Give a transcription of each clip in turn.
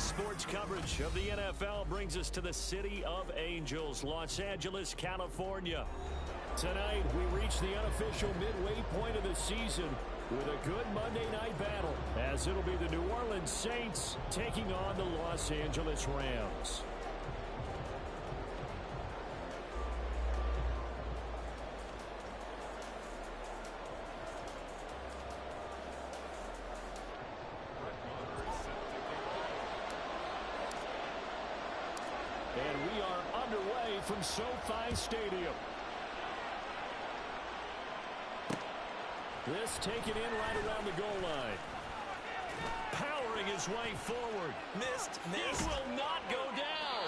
Sports coverage of the NFL brings us to the City of Angels, Los Angeles, California. Tonight, we reach the unofficial midway point of the season with a good Monday night battle, as it'll be the New Orleans Saints taking on the Los Angeles Rams. And we are underway from SoFi Stadium. This taken in right around the goal line. Powering his way forward. Missed. He will not go down.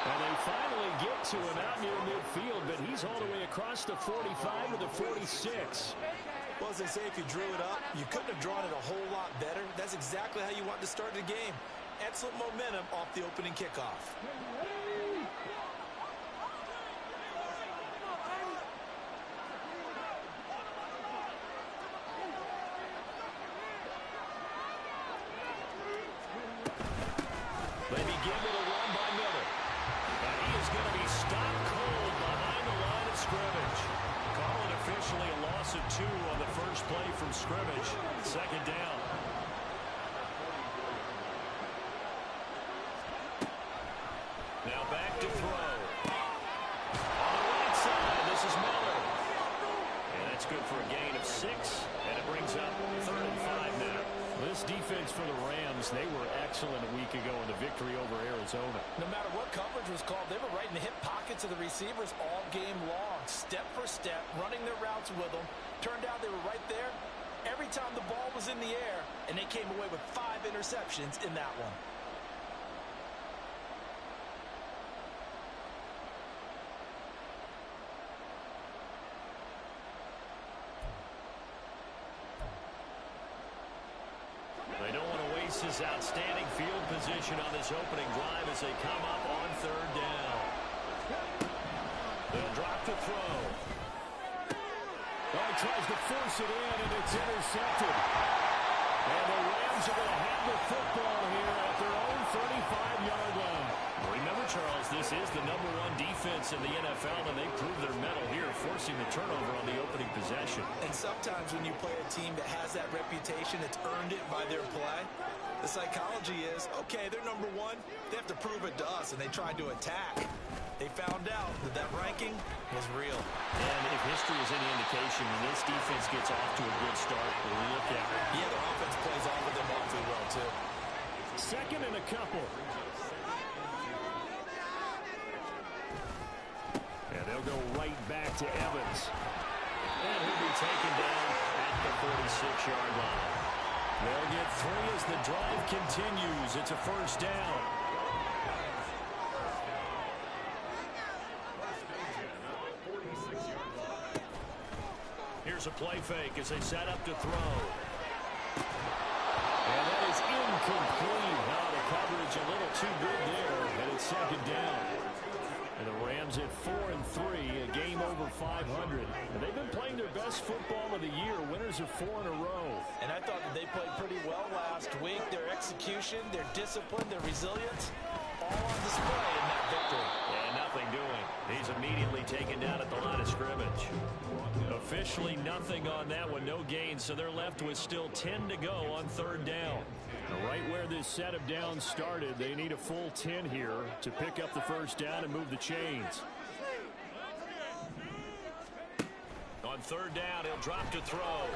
And they finally get to him out near midfield, but he's all the way across the 45 to the 46. Well, as they say, if you drew it up, you couldn't have drawn it a whole lot better. That's exactly how you want to start the game. Excellent momentum off the opening kickoff. They begin with a run by Miller. And he is going to be stopped cold behind the line of scrimmage. Call it officially a loss of 2 on the first play from scrimmage. Second down. Now back to throw. On the right side, this is Miller. And that's good for a gain of 6. And it brings up 3rd and 5 now. This defense for the Rams, they were excellent a week ago in the victory over Arizona. No matter what coverage was called, they were right in the hip pockets of the receivers all game long. Step for step, running their routes with them. Turned out they were right there every time the ball was in the air, and they came away with 5 interceptions in that one. They don't want to waste his outstanding field position on this opening drive as they come up on 3rd down. They'll drop the throw. Well, he tries to force it in, and it's intercepted. And the Rams are going to have the football here at their own 35-yard line. Remember, Charles, this is the #1 defense in the NFL, and they proved their mettle here, forcing the turnover on the opening possession. And sometimes when you play a team that has that reputation, it's earned it by their play. The psychology is, okay, they're #1. They have to prove it to us, and they tried to attack. They found out that that ranking was real. And if history is any indication, when this defense gets off to a good start, look at it. Yeah, their offense plays off of them awfully well, too. 2nd and a couple. And they'll go right back to Evans. And he'll be taken down at the 46-yard line. They'll get 3 as the drive continues. It's a 1st down. Here's a play fake as they set up to throw. And that is incomplete. Now the coverage a little too good there, and it's 2nd down. And the Rams at 4-3, a game over 500. And they've been playing their best football of the year, winners of 4 in a row. And I thought that they played pretty well last week. Their execution, their discipline, their resilience, all on display in that victory. And nothing doing. He's immediately taken down at the line of scrimmage. Officially nothing on that one, no gain, so they're left with still 10 to go on 3rd down. Right where this set of downs started, they need a full 10 here to pick up the 1st down and move the chains. On 3rd down, he'll drop to throw.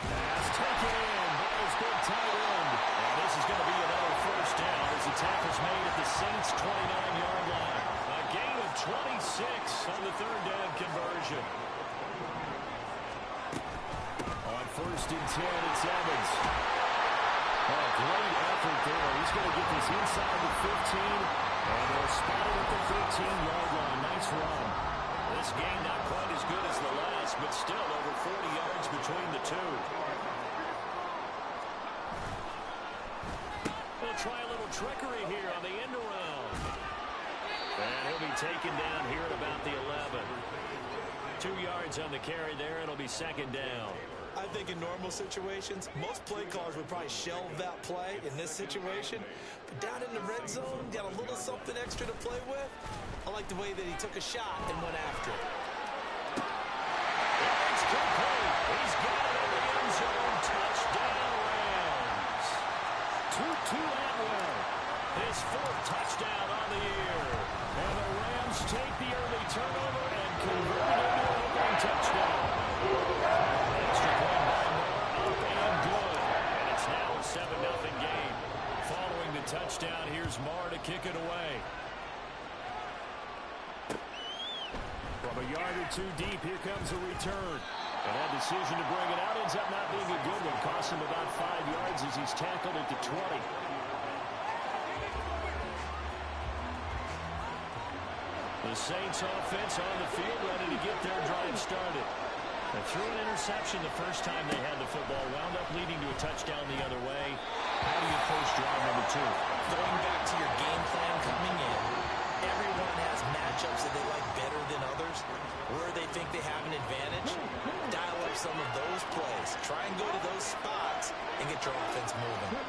Pass taken in by his big tight end. And this is going to be another 1st down as the tackle's made at the Saints' 29-yard line. A gain of 26 on the 3rd down conversion. On 1st and 10, it's Evans. Oh, great effort there. He's going to get this inside the 15, and they'll spot it at the 13-yard line. Nice run. This game not quite as good as the last, but still over 40 yards between the two. They'll try a little trickery here on the end around. And he'll be taken down here at about the 11. 2 yards on the carry there. It'll be second down. I think in normal situations, most play callers would probably shelve that play in this situation. But down in the red zone, got a little something extra to play with. I like the way that he took a shot and went after it. It's complete. He's got it in the end zone. Touchdown, Rams. Tutu Atwell, his 4th touchdown on the year. And the Rams take the early turnover and convert it into an opening touchdown. Extra point by Moore, up and good. And it's now a 7-0 game. Following the touchdown, here's Moore to kick it away. From a yard or 2 deep, here comes a return. And that decision to bring it out ends up not being a good one. Costs him about 5 yards as he's tackled at the 20. The Saints offense on the field ready to get their drive started. They threw an interception the first time they had the football, wound up leading to a touchdown the other way. How do you approach drive number 2? Going back to your game plan coming in, everyone has matchups that they like better than others. Where they think they have an advantage, dial up some of those plays. Try and go to those spots and get your offense moving.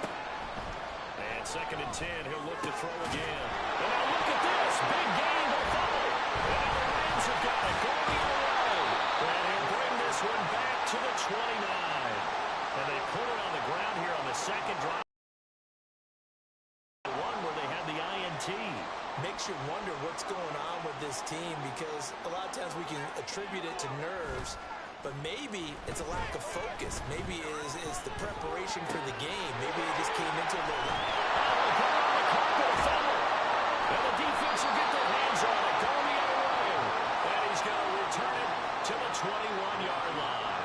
And 2nd and 10, he'll look to throw again. And now look at this, big gain by Butler. And now the Rams have got it going the other way. And he'll bring this one back to the 29. And they put it on the ground here on the second drive. One where they had the INT. Makes you wonder what's going on with this team, because a lot of times we can attribute it to nerves, but maybe it's a lack of focus. Maybe it's the preparation for the game. Maybe they just came into a little... And the defense will get their hands on it, going the other way. And he's going to return it to the 21-yard line.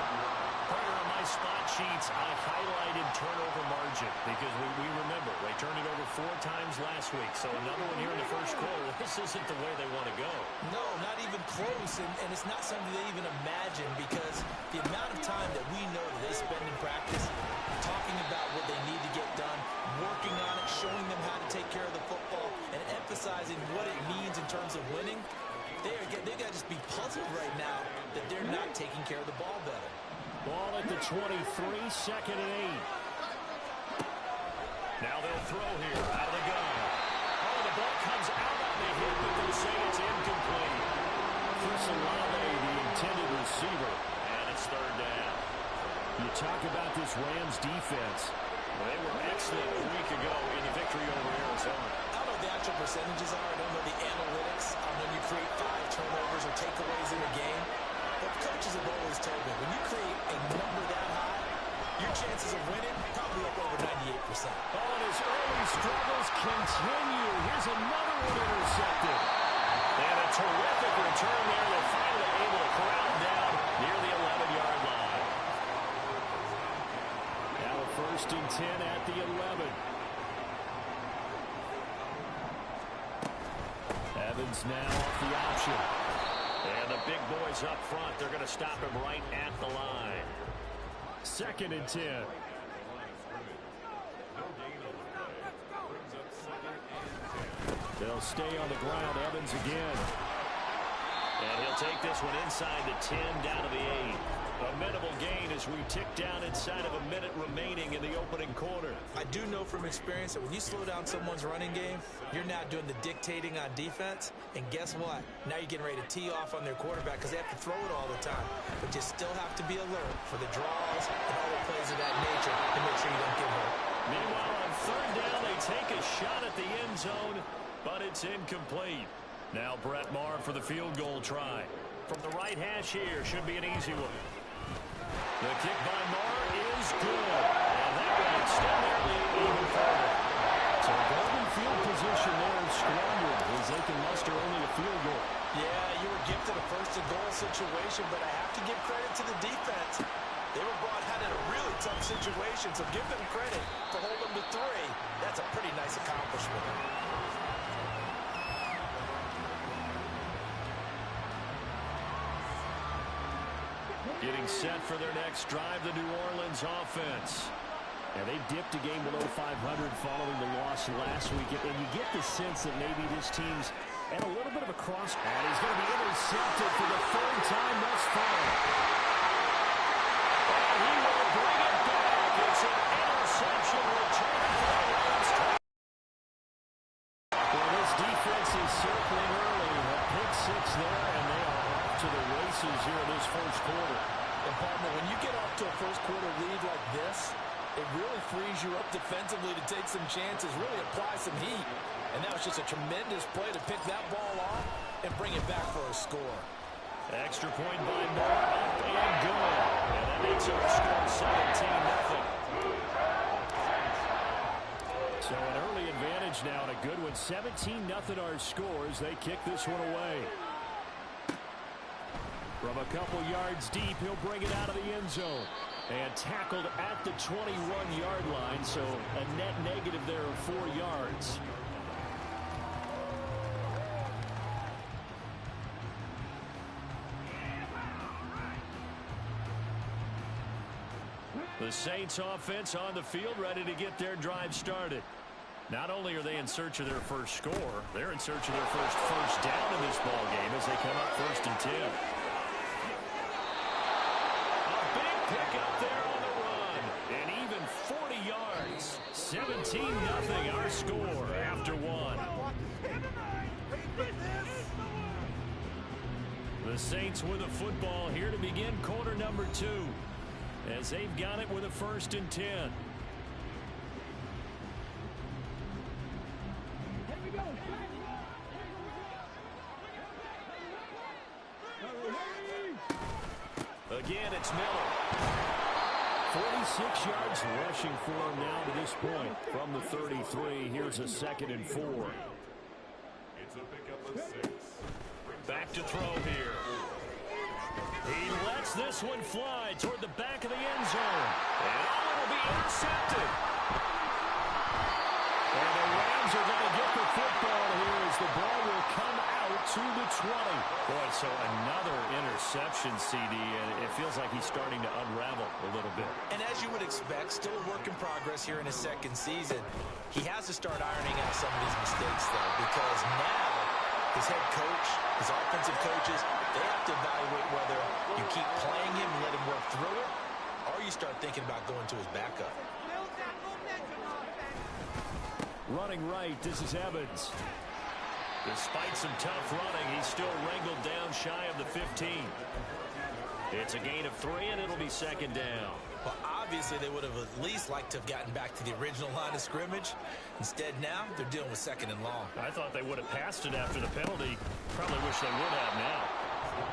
Prayer on my spot sheets, I highlighted turnover margin because we remember they turned it over 4 times last week. So another one here in the first quarter. This isn't the way they want to go. No, not even close. And it's not something they even imagine, because the amount of time that we know that they spend in practice talking about what they need to get done, working on it, showing them how to take care of the football, and emphasizing what it means in terms of winning, they got to just be puzzled right now that they're not taking care of the ball better. Ball at the 23, 2nd and 8. Now they'll throw here out of the gun. Oh, the ball comes out on the hit, but they say it's incomplete. Chris Olave, the intended receiver, and it's 3rd down. You talk about this Rams defense. They were excellent a week ago in the victory over Arizona. I don't know what the actual percentages are. I don't know the analytics on when you create 5 turnovers or takeaways in a game. But coaches have always told me, when you create a number that high, your chances of winning probably up over 98%. Oh, and his early struggles continue. Here's another one intercepted. And a terrific return there. They're finally able to corral him down near the 11-yard line. Now a 1st and 10 at the 11. Evans now off the option. And the big boys up front, they're going to stop him right at the line. 2nd and 10. They'll stay on the ground. Evans again. And he'll take this one inside the 10, down to the 8. A minimal gain as we tick down inside of a minute remaining in the opening quarter. I do know from experience that when you slow down someone's running game, you're now doing the dictating on defense. And guess what? Now you're getting ready to tee off on their quarterback because they have to throw it all the time. But you still have to be alert for the draws and other plays of that nature to make sure you don't get hurt. Meanwhile, on 3rd down, they take a shot at the end zone, but it's incomplete. Now Brett Maher for the field goal try. From the right hash here, should be an easy one. The kick by Maher is good. And that will extend their lead even further. So golden field position there is squandered as they can muster only a field goal. Yeah, you were gifted a 1st-and-goal situation, but I have to give credit to the defense. They were brought out in a really tough situation, so give them credit for holding them to 3. That's a pretty nice accomplishment. Getting set for their next drive, the New Orleans offense. And they dipped a game below 500 following the loss last week. And you get the sense that maybe this team's And a little bit of a cross. And he's going to be intercepted for the third time thus far. And he will bring it back. It's an interception return for the Rams. Well, this defense is circling early. A pick six there, and they are off to the races here in this first quarter. And Palmer, when you get off to a first quarter lead like this, it really frees you up defensively to take some chances, really apply some heat. And that was just a tremendous play to pick that ball off and bring it back for a score. Extra point by Moore, up and good. And that makes our score 17-0. So an early advantage now and a good one. 17-0 our scores. They kick this one away. From a couple yards deep, he'll bring it out of the end zone. And tackled at the 21-yard line, so a net negative there of 4 yards. The Saints offense on the field, ready to get their drive started. Not only are they in search of their first score, they're in search of their first down in this ball game as they come up 1st and 10. Pick up there on the run. And even 40 yards. 17-0 our score after one. The Saints with a football here to begin quarter number 2. As they've got it with a 1st and 10. Again, it's Miller. 46 yards rushing for him now to this point. From the 33, here's a 2nd and 4. It's a pickup of 6. Back to throw here. He lets this one fly toward the back of the end zone. And it'll be intercepted. And the Rams are going to get the football here as the ball will come out to the 20. Boy, so another interception, CD, and it feels like he's starting to unravel a little bit. And as you would expect, still a work in progress here in his 2nd season. He has to start ironing out some of these mistakes, though, because now his head coach, his offensive coaches, they have to evaluate whether you keep playing him and let him work through it, or you start thinking about going to his backup. Running right, this is Evans. Despite some tough running, he's still wrangled down shy of the 15. It's a gain of 3, and it'll be 2nd down. Well, obviously, they would have at least liked to have gotten back to the original line of scrimmage. Instead, now, they're dealing with 2nd and long. I thought they would have passed it after the penalty. Probably wish they would have now.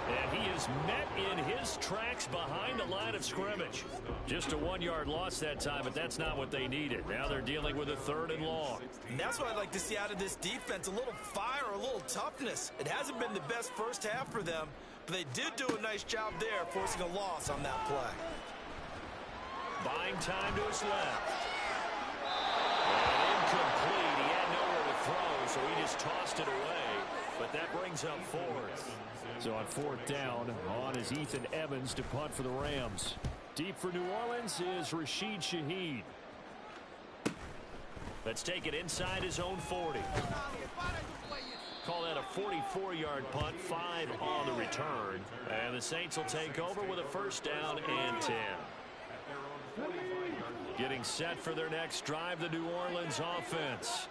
And he is met in his tracks behind the line of scrimmage. Just a 1-yard loss that time, but that's not what they needed. Now they're dealing with a 3rd and long. And that's what I'd like to see out of this defense, a little fire, a little toughness. It hasn't been the best first half for them, but they did do a nice job there, forcing a loss on that play. Buying time to his left. And incomplete. He had nowhere to throw, so he just tossed it away. But that brings up 4th. So on 4th down, on is Ethan Evans to punt for the Rams. Deep for New Orleans is Rashid Shaheed. Let's take it inside his own 40. Call that a 44-yard punt, 5 on the return. And the Saints will take over with a 1st down and 10. Getting set for their next drive, the New Orleans offense.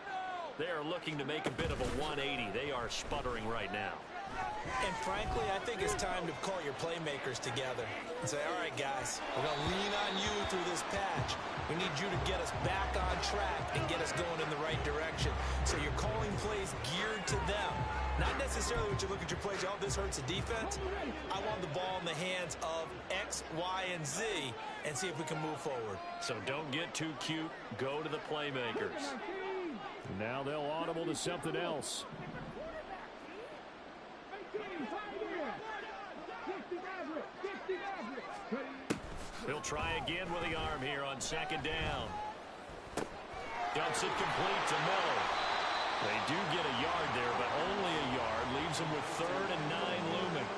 They are looking to make a bit of a 180. They are sputtering right now. And frankly, I think it's time to call your playmakers together and say, all right, guys, we're going to lean on you through this patch. We need you to get us back on track and get us going in the right direction. So you're calling plays geared to them. Not necessarily what you look at your plays, oh, this hurts the defense. I want the ball in the hands of X, Y, and Z and see if we can move forward. So don't get too cute. Go to the playmakers. Now they'll audible to something else. He'll try again with the arm here on 2nd down. Dumps it complete to Miller. They do get a yard there, but only a yard. Leaves them with 3rd and 9 looming.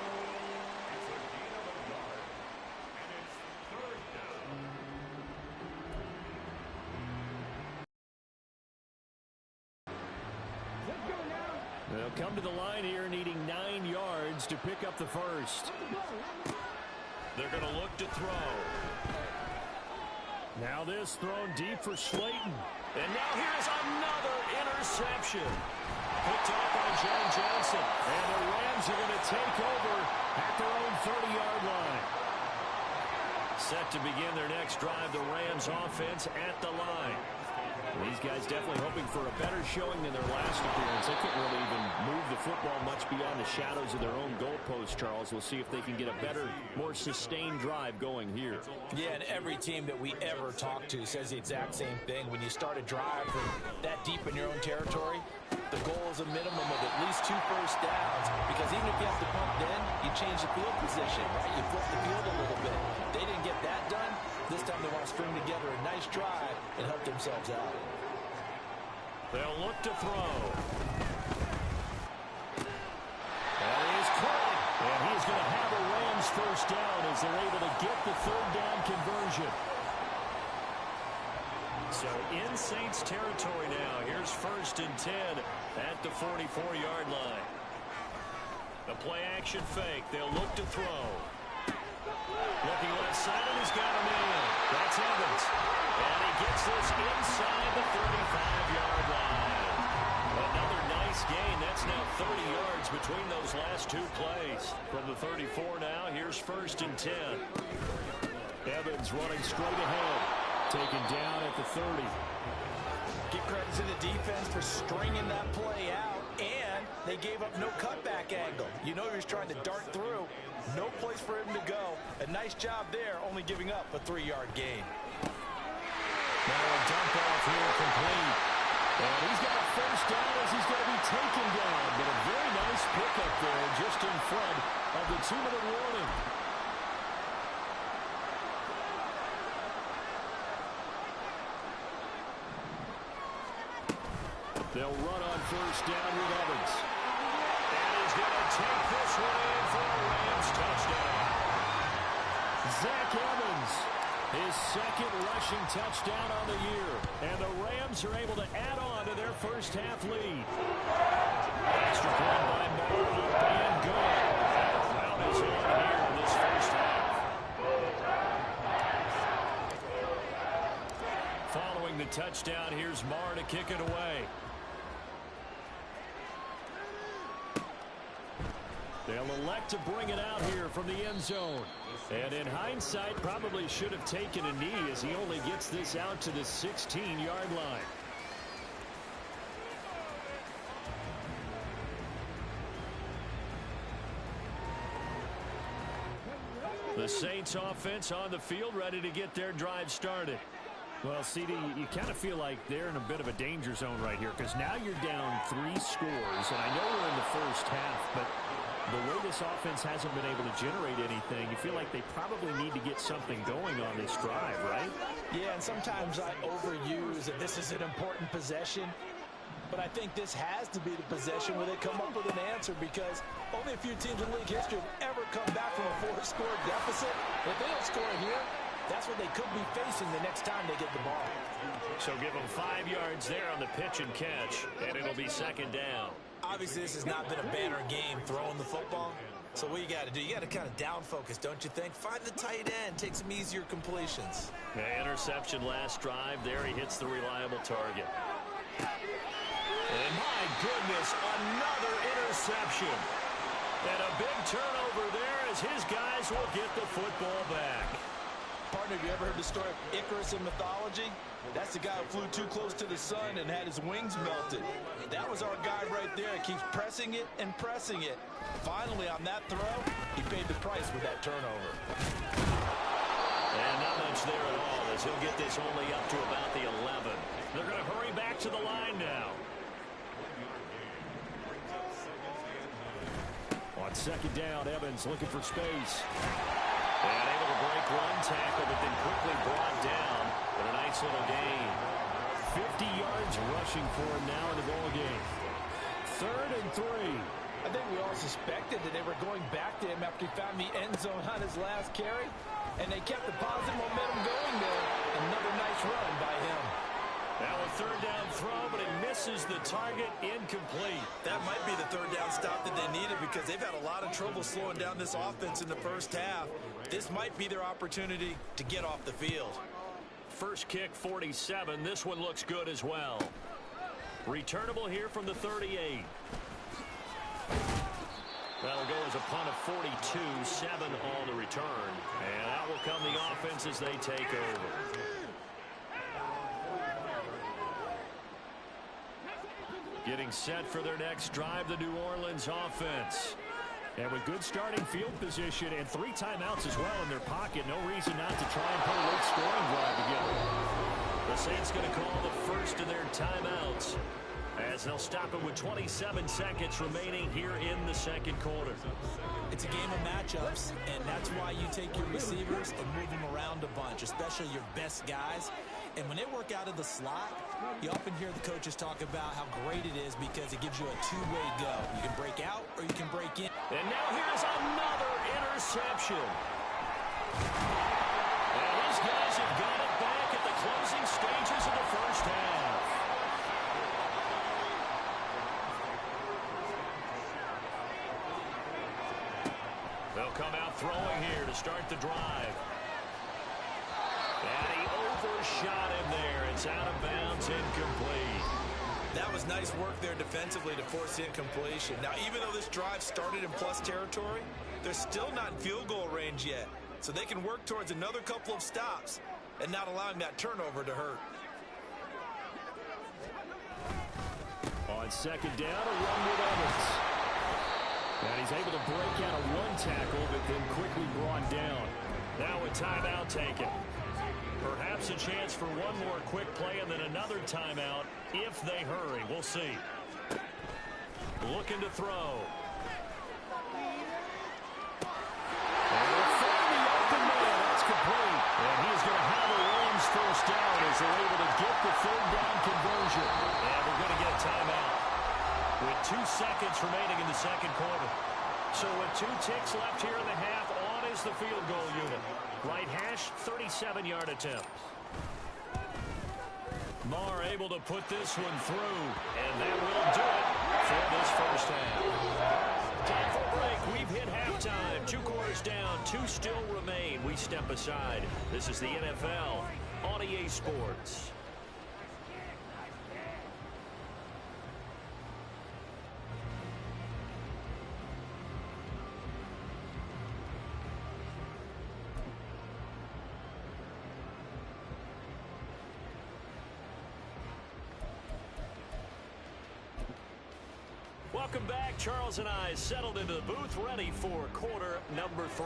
They'll come to the line here needing 9 yards to pick up the first. They're going to look to throw. Now this thrown deep for Slayton. And now here's another interception. Picked off by John Johnson. And the Rams are going to take over at their own 30-yard line. Set to begin their next drive, the Rams offense at the line. These guys definitely hoping for a better showing than their last appearance. They couldn't really even move the football much beyond the shadows of their own goalpost, Charles. We'll see if they can get a better, more sustained drive going here. Yeah, and every team that we ever talk to says the exact same thing. When you start a drive from that deep in your own territory, the goal is a minimum of at least 2 first downs. Because even if you have to punt then, you change the field position, right? You flip the field a little bit. They didn't get that done. This time they want to string together a nice drive and help themselves out. They'll look to throw. And he is caught. And he's going to have a Rams first down as they're able to get the 3rd down conversion. So in Saints territory now. Here's 1st and 10 at the 44-yard line. The play action fake. They'll look to throw. Looking left side, and he's got him in. That's Evans. And he gets this inside the 35-yard line. Another nice gain. That's now 30 yards between those last 2 plays. From the 34 now, here's 1st and 10. Evans running straight ahead. Taken down at the 30. Give credit to the defense for stringing that play out, and they gave up no cutback angle. You know he was trying to dart through. No place for him to go. A nice job there, only giving up a 3-yard gain. Now a dump off here complete. And he's got a first down as he's going to be taken down. But a very nice pickup there just in front of the 2-minute warning. They'll run on first down with Evans. And he's going to take this one in for a Rams touchdown. Zach Evans, his 2nd rushing touchdown on the year. And the Rams are able to add on to their first half lead. Extra point by Moore, and good. Crowd is on here in this first half. Following the touchdown, here's Marr to kick it away. They'll elect to bring it out here from the end zone. And in hindsight, probably should have taken a knee as he only gets this out to the 16-yard line. The Saints offense on the field ready to get their drive started. Well, CD, you kind of feel like they're in a bit of a danger zone right here because now you're down 3 scores. And I know we're in the first half, but the way this offense hasn't been able to generate anything, you feel like they probably need to get something going on this drive, right? Yeah, and sometimes I overuse that this is an important possession. But I think this has to be the possession where they come up with an answer because only a few teams in league history have ever come back from a 4-score deficit. If they don't score here, that's what they could be facing the next time they get the ball. So give them 5 yards there on the pitch and catch, and it'll be 2nd down. Obviously, this has not been a banner game throwing the football. So what you got to do, you got to kind of down focus, don't you think? Find the tight end, take some easier completions. Interception last drive. There he hits the reliable target. And my goodness, another interception. And a big turnover there as his guys will get the football back. Partner, have you ever heard the story of Icarus in mythology? That's the guy who flew too close to the sun and had his wings melted. That was our guy right there. He keeps pressing it and pressing it. Finally, on that throw, he paid the price with that turnover. And not much there at all as he'll get this only up to about the 11. They're going to hurry back to the line now. On 2nd down, Evans looking for space. And able to break one tackle, but then quickly brought down. But a nice little gain. 50 yards rushing for him now in the ball game. 3rd and 3. I think we all suspected that they were going back to him after he found the end zone on his last carry. And they kept the positive momentum going there. Another nice run by him. Now a third down throw, but it misses the target, incomplete. That might be the third down stop that they needed because they've had a lot of trouble slowing down this offense in the first half. This might be their opportunity to get off the field. First kick, 47. This one looks good as well. Returnable here from the 38. That'll go as a punt of 42, 7 on the return. And out will come the offense as they take over. Getting set for their next drive, the New Orleans offense. And with good starting field position and 3 timeouts as well in their pocket, no reason not to try and put a late scoring drive together. The Saints going to call the first of their timeouts as they'll stop it with 27 seconds remaining here in the second quarter. It's a game of matchups, and that's why you take your receivers and move them around a bunch, especially your best guys. And when they work out of the slot, you often hear the coaches talk about how great it is because it gives you a two-way go. You can break out or you can break in. And now here's another interception. And these guys have got it back at the closing stages of the first half. They'll come out throwing here to start the drive. And he overshot him there. It's out of bounds, incomplete. That was nice work there defensively to force the incompletion. Now, even though this drive started in plus territory, they're still not in field goal range yet. So they can work towards another couple of stops and not allowing that turnover to hurt. On second down, a run with Evans. And he's able to break out of one tackle, but then quickly brought down. Now a timeout taken. Perhaps a chance for one more quick play and then another timeout if they hurry. We'll see. Looking to throw. And they'll find the open man. That's complete. And he is going to have a Rams first down as they're able to get the third down conversion. And we're going to get a timeout with 2 seconds remaining in the second quarter. So with 2 ticks left here in the half, on is the field goal unit. Right hash, 37-yard attempt. Marr able to put this one through, and that will do it for this first half. Time for a break. We've hit halftime. 2 quarters down, 2 still remain. We step aside. This is the NFL on EA Sports. Welcome back. Charles and I settled into the booth, ready for quarter number 3.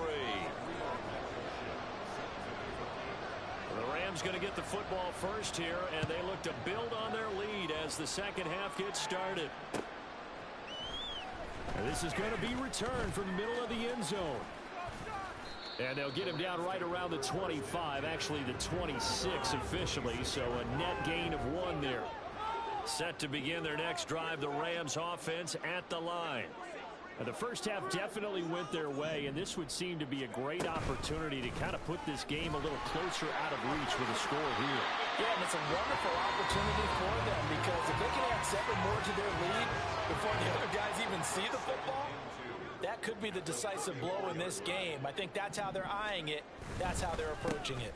The Rams going to get the football first here, and they look to build on their lead as the second half gets started. And this is going to be returned from the middle of the end zone. And they'll get him down right around the 25, actually the 26 officially, so a net gain of 1 there. Set to begin their next drive, the Rams offense at the line. And the first half definitely went their way, and this would seem to be a great opportunity to kind of put this game a little closer out of reach with a score here. Yeah, and it's a wonderful opportunity for them because if they can add 7 more to their lead before the other guys even see the football, that could be the decisive blow in this game. I think that's how they're eyeing it. That's how they're approaching it.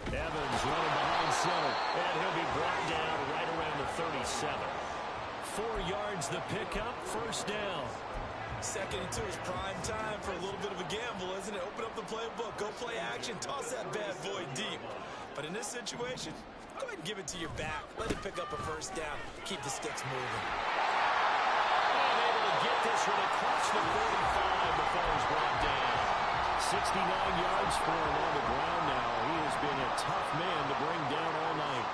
Evans running behind center, and he'll be brought down right around the 37. 4 yards the pickup, first down. 2nd and 2 is prime time for a little bit of a gamble, isn't it? Open up the playbook, go play action, toss that bad boy deep. But in this situation, go ahead and give it to your back. Let it pick up a first down. Keep the sticks moving. And able to get this one across the 45 before he's brought down. 69 yards for him on the ground now. He has been a tough man to bring down all night.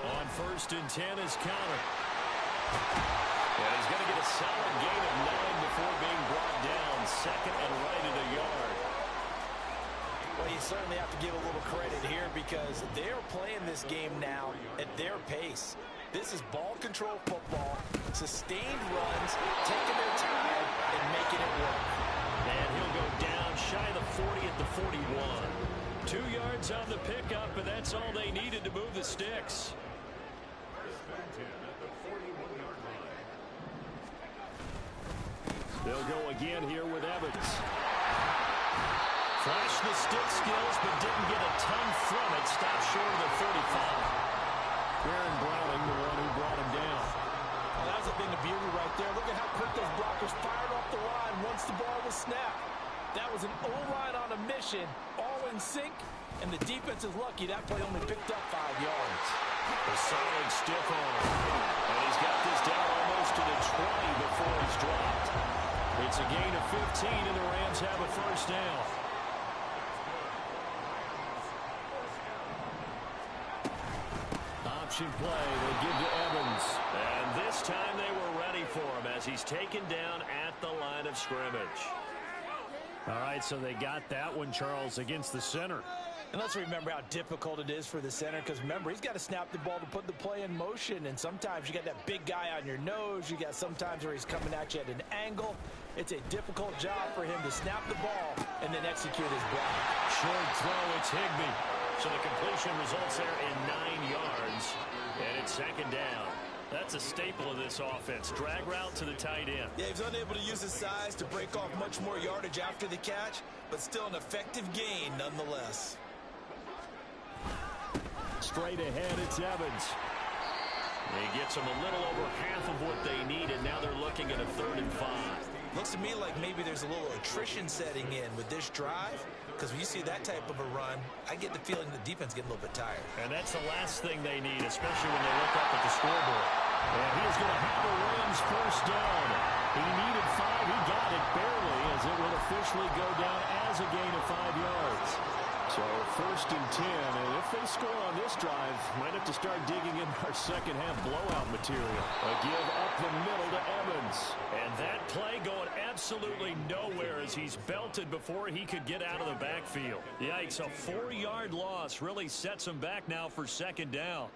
On 1st and 10 is counter. And he's going to get a solid gain of 9 before being brought down. 2nd and right at a yard. Well, you certainly have to give a little credit here because they're playing this game now at their pace. This is ball control football, sustained runs, taking their time, and making it work. And he'll go down shy of the 40 at the 41. 2 yards on the pickup, but that's all they needed to move the sticks. They'll go again here with Evans. Flashed the stick skills, but didn't get a ton from it. Stopped short of the 35. Aaron Browning, the one who brought him down. Well, that was a thing of beauty right there. Look at how quick those blockers fired off the line once the ball was snapped. That was an O-line on a mission, all in sync, and the defense is lucky that play only picked up 5 yards. A solid stiff arm. And he's got this down almost to the 20 before he's dropped. It's a gain of 15, and the Rams have a first down. Option play, they give to Evans. And this time they were ready for him as he's taken down at the line of scrimmage. All right, so they got that one, Charles, against the center. And let's remember how difficult it is for the center, because remember, he's got to snap the ball to put the play in motion, and sometimes you got that big guy on your nose. You got sometimes where he's coming at you at an angle. It's a difficult job for him to snap the ball and then execute his block. Short throw, it's Higbee. So the completion results there in 9 yards, and it's second down. That's a staple of this offense. Drag route to the tight end. Yeah, he's unable to use his size to break off much more yardage after the catch, but still an effective gain nonetheless. Straight ahead, it's Evans. He gets them a little over half of what they need, and now they're looking at a 3rd and 5. Looks to me like maybe there's a little attrition setting in with this drive, because when you see that type of a run, I get the feeling the defense getting a little bit tired. And that's the last thing they need, especially when they look up at the scoreboard. And he is going to have the Rams first down. He needed 5. He got it barely, as it will officially go down as a gain of 5 yards. So 1st and 10, and if they score on this drive, might have to start digging in our second half blowout material. A give up the middle to Evans. And that play going absolutely nowhere as he's belted before he could get out of the backfield. Yikes, a 4-yard loss really sets him back now for second down.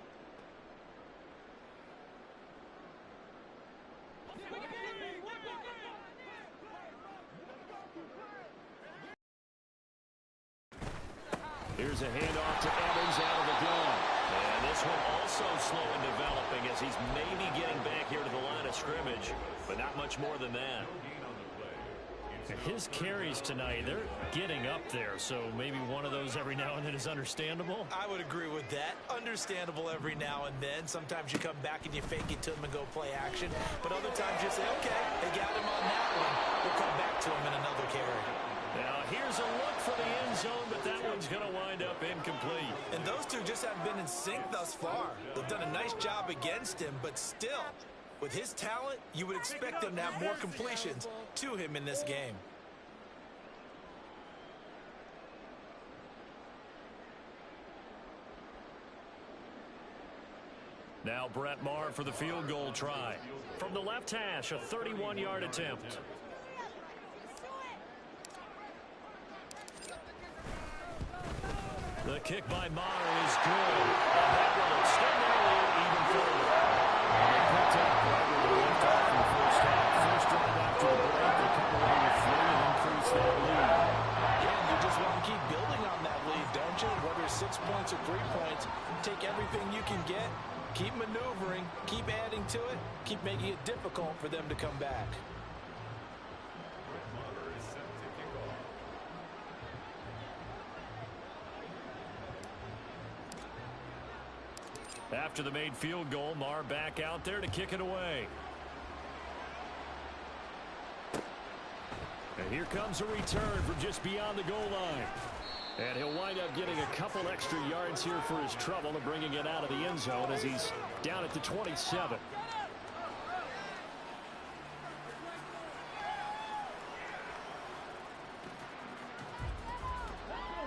Here's a handoff to Evans out of the gun. And this one also slow in developing as he's maybe getting back here to the line of scrimmage, but not much more than that. His carries tonight, they're getting up there, so maybe one of those every now and then is understandable. I would agree with that. Understandable every now and then. Sometimes you come back and you fake it to him and go play action, but other times you say, okay, they got him on that one. We'll come back to him in another carry. Now, here's a look for the end zone, but that one's going to wind up incomplete. And those two just haven't been in sync thus far. They've done a nice job against him, but still, with his talent, you would expect them to have more completions to him in this game. Now Brett Maher for the field goal try. From the left hash, a 31-yard attempt. The kick by Maher is good. And that will extend their lead even further. And they picked up right where they left off in the first half. First drive after the break, they come away with 3 and increase that lead. Yeah, you just want to keep building on that lead, don't you? Whether it's 6 points or 3 points, take everything you can get, keep maneuvering, keep adding to it, keep making it difficult for them to come back. After the made field goal, Maher back out there to kick it away. And here comes a return from just beyond the goal line. And he'll wind up getting a couple extra yards here for his trouble and bringing it out of the end zone as he's down at the 27.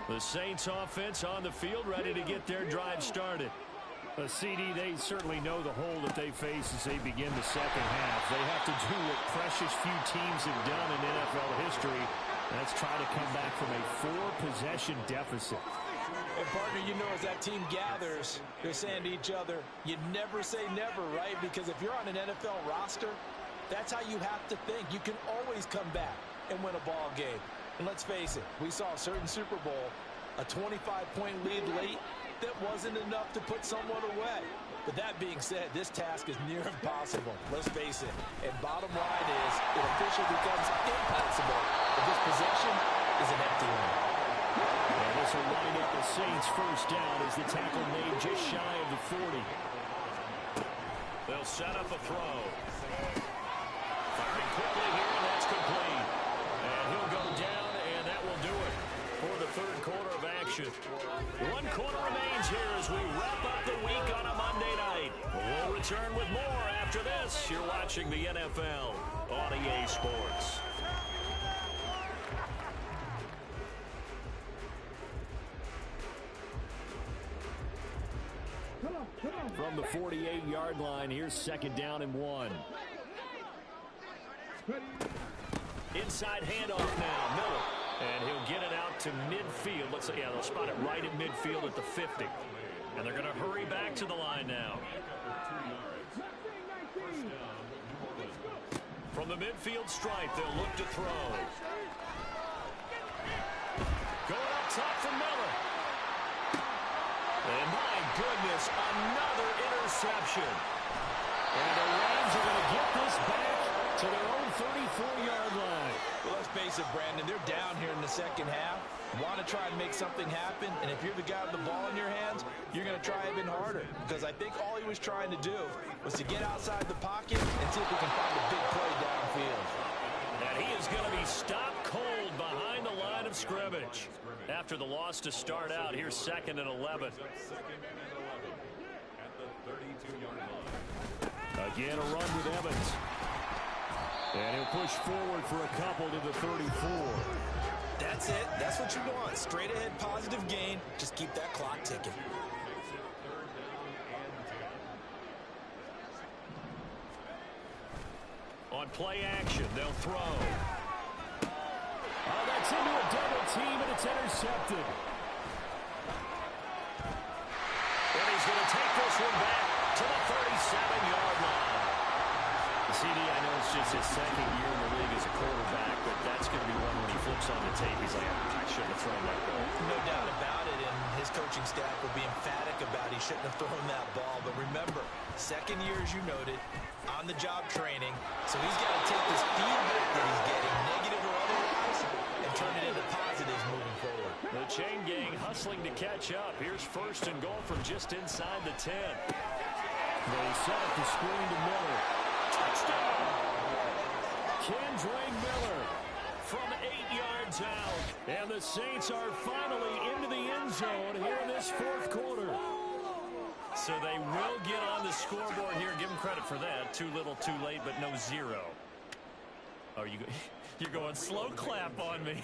The Saints offense on the field, ready to get their drive started. A CD, they certainly know the hole that they face as they begin the second half. They have to do what precious few teams have done in NFL history. That's try to come back from a 4-possession deficit. And partner, you know, as that team gathers, they're saying to each other, you never say never, right? Because if you're on an NFL roster, that's how you have to think. You can always come back and win a ball game. And let's face it, we saw a certain Super Bowl A 25-point lead late, that wasn't enough to put someone away. But that being said, this task is near impossible. Let's face it. And bottom line is, it officially becomes impossible if this possession is an empty one. And this will wind up the Saints' first down as the tackle made just shy of the 40. They'll set up a throw. Firing quickly here, and that's complete. And he'll go down, and that will do it for the third quarter of action. One quarter remains here as we wrap up the week on a Monday night. We'll return with more after this. You're watching the NFL on EA Sports. From the 48-yard line, here's second down and 1. Inside handoff now, Miller. And he'll get it out to midfield. Let's say, yeah, they'll spot it right at midfield at the 50. And they're going to hurry back to the line now. From the midfield stripe, they'll look to throw. Going up top for Miller. And my goodness, another interception. And the Rams are going to get this back to their own 34-yard line. Well, let's face it, Brandon, they're down here in the second half. Want to try and make something happen, and if you're the guy with the ball in your hands, you're going to try even harder. Because I think all he was trying to do was to get outside the pocket and see if he can find a big play downfield. And he is going to be stopped cold behind the line of scrimmage. After the loss to start out, here's 2nd and 11. Again, a run with Evans. And he'll push forward for a couple to the 34. That's it. That's what you want. Straight ahead positive gain. Just keep that clock ticking. On play action, they'll throw. Oh, that's into a double team, and it's intercepted. And he's going to take this one back to the 37-yard line. CD, I know it's just his second year in the league as a quarterback, but that's going to be one when he flips on the tape. He's like, I shouldn't have thrown that ball. No doubt about it, and his coaching staff will be emphatic about he shouldn't have thrown that ball. But remember, second year, as you noted, on-the-job training, so he's got to take this feedback that he's getting, negative or otherwise, and turn it into positives moving forward. The chain gang hustling to catch up. Here's 1st and goal from just inside the 10. They set up the screen to Miller. Touchdown! Kendra Miller from 8 yards out. And the Saints are finally into the end zone here in this 4th quarter. So they will get on the scoreboard here. Give them credit for that. Too little, too late, but no 0. Oh, you're going slow clap on me.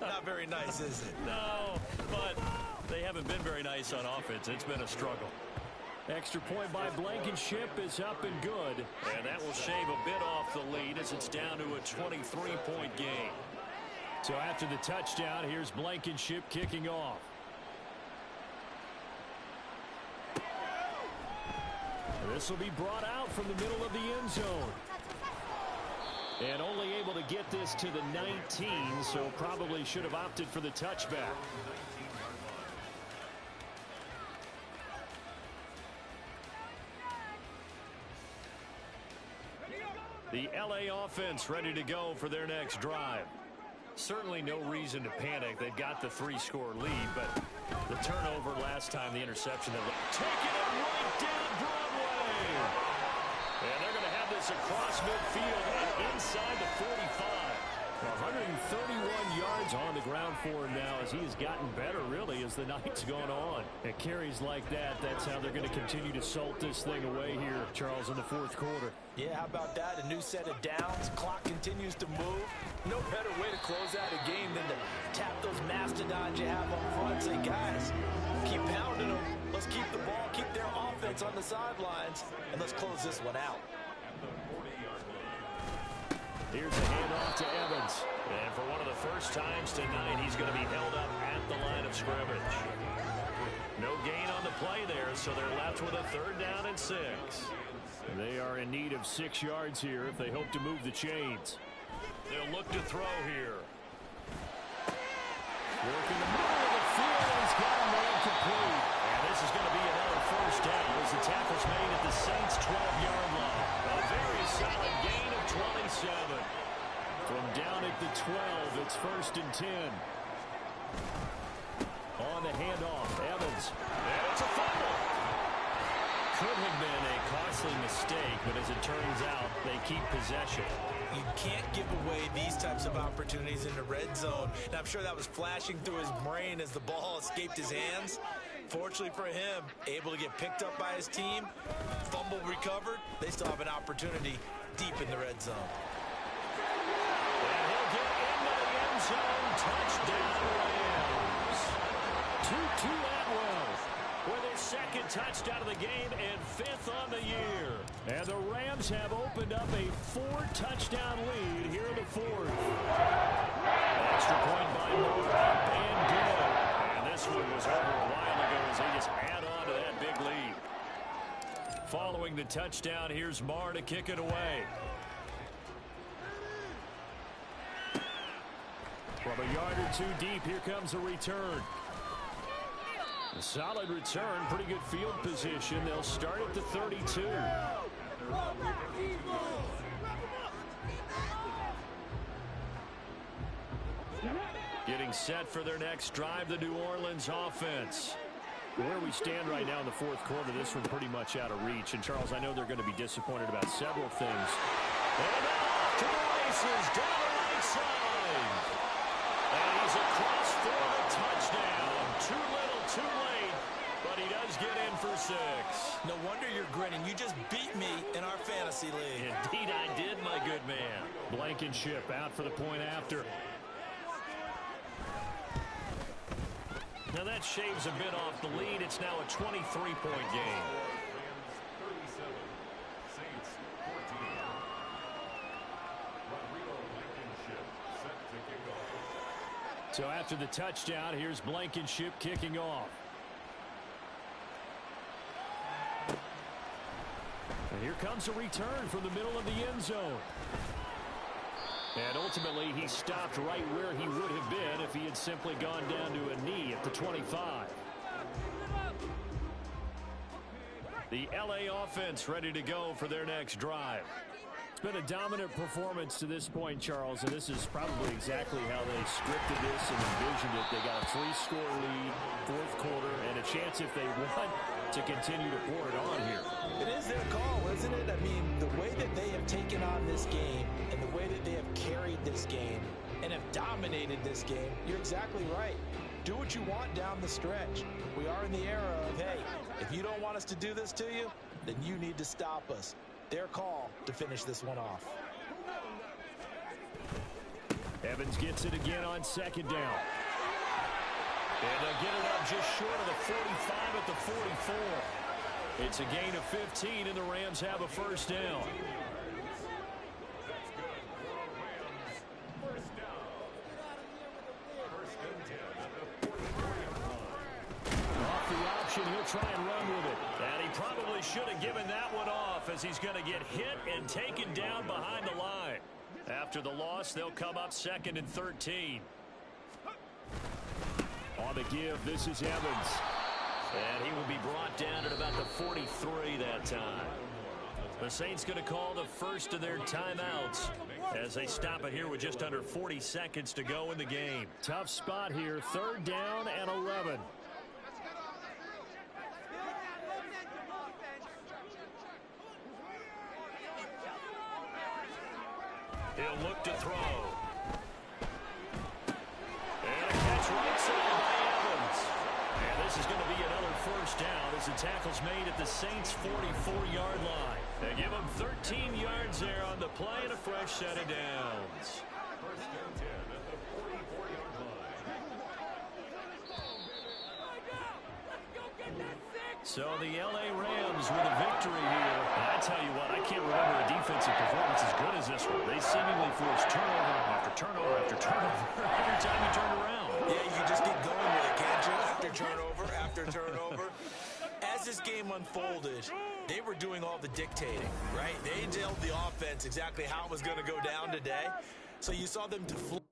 Not very nice, is it? No, but they haven't been very nice on offense. It's been a struggle. Extra point by Blankenship is up and good. And that will shave a bit off the lead as it's down to a 23-point game. So after the touchdown, here's Blankenship kicking off. This will be brought out from the middle of the end zone. And only able to get this to the 19, so probably should have opted for the touchback. The LA offense ready to go for their next drive. Certainly no reason to panic. They've got the 3-score lead, but the turnover last time, the interception, that taking it right down Broadway. And they're going to have this across midfield and inside the 45. 131 yards on the ground for him now as he has gotten better, really, as the night's gone on. And carries like that, that's how they're going to continue to salt this thing away here, Charles, in the 4th quarter. Yeah, how about that? A new set of downs. Clock continues to move. No better way to close out a game than to tap those mastodons you have up front. Say, guys, keep pounding them. Let's keep the ball, keep their offense on the sidelines, and let's close this one out. Here's a handoff to Evans. And for one of the first times tonight, he's going to be held up at the line of scrimmage. No gain on the play there, so they're left with a 3rd down and 6. They are in need of 6 yards here if they hope to move the chains. They'll look to throw here. Working the middle of the field, and he's got a man complete. And this is going to be another first down as the tackle's made at the Saints' 12-yard line. A very solid gain of 27. From down at the 12, it's 1st and 10. On the handoff, Evans. And it's a fumble. Could have been a costly mistake, but as it turns out, they keep possession. You can't give away these types of opportunities in the red zone. And I'm sure that was flashing through his brain as the ball escaped his hands. Fortunately for him, able to get picked up by his team, fumble recovered. They still have an opportunity deep in the red zone. And he'll get into the end zone. Touchdown, Rams. Tutu Atwell with his 2nd touchdown of the game and 5th on the year. And the Rams have opened up a 4-touchdown lead here in the 4th. Extra point by Moore, up and good. And this one was over a while ago as they just add on to that big lead. Following the touchdown, here's Marr to kick it away. From a yard or two deep, here comes a return. A solid return, pretty good field position. They'll start at the 32. Getting set for their next drive, the New Orleans offense. Where we stand right now in the 4th quarter, this one pretty much out of reach. And, Charles, I know they're going to be disappointed about several things. And off to the races, down the right side. And he's across for the touchdown. Too little, too late, but he does get in for 6. No wonder you're grinning. You just beat me in our fantasy league. Indeed I did, my good man. Blankenship out for the point after. Now that shaves a bit off the lead. It's now a 23-point game. 37. Saints 14. Rodrigo Blankenship set to kick off. So after the touchdown, here's Blankenship kicking off. And here comes a return from the middle of the end zone. And ultimately, he stopped right where he would have been if he had simply gone down to a knee at the 25. The LA offense ready to go for their next drive. It's been a dominant performance to this point, Charles, and this is probably exactly how they scripted this and envisioned it. They got a 3-score lead, 4th quarter, and a chance if they want to continue to pour it on here. It is their call, isn't it? I mean, the way that they have taken on this game and the way that they have carried this game and have dominated this game, you're exactly right. Do what you want down the stretch. We are in the era of, hey, if you don't want us to do this to you, then you need to stop us. Their call to finish this one off. Evans gets it again on 2nd down. And they'll get it up just short of the 45 at the 44. It's a gain of 15, and the Rams have a 1st down. First down. 1st and 10 at the 44-yard line. Off the option, he'll try and run with it. And he probably should have given that one off as he's going to get hit and taken down behind the line. After the loss, they'll come up 2nd and 13. On the give, this is Evans. And he will be brought down at about the 43 that time. The Saints going to call the first of their timeouts as they stop it here with just under 40 seconds to go in the game. Tough spot here, 3rd down and 11. He'll look to throw. And a catch right side by Evans. And this is going to be another 1st down as the tackle's made at the Saints' 44-yard line. They give him 13 yards there on the play and a fresh set of downs. 1st and 10 at the 44-yard line. So the LA Rams with a victory here. And I tell you what, I can't remember a defensive performance as good as this one. They seemingly forced turnover after turnover after turnover every time you turn around. Yeah, you can just keep going with it, can't you? After turnover, after turnover. As this game unfolded, they were doing all the dictating, right? They told the offense exactly how it was going to go down today. So you saw them deflect.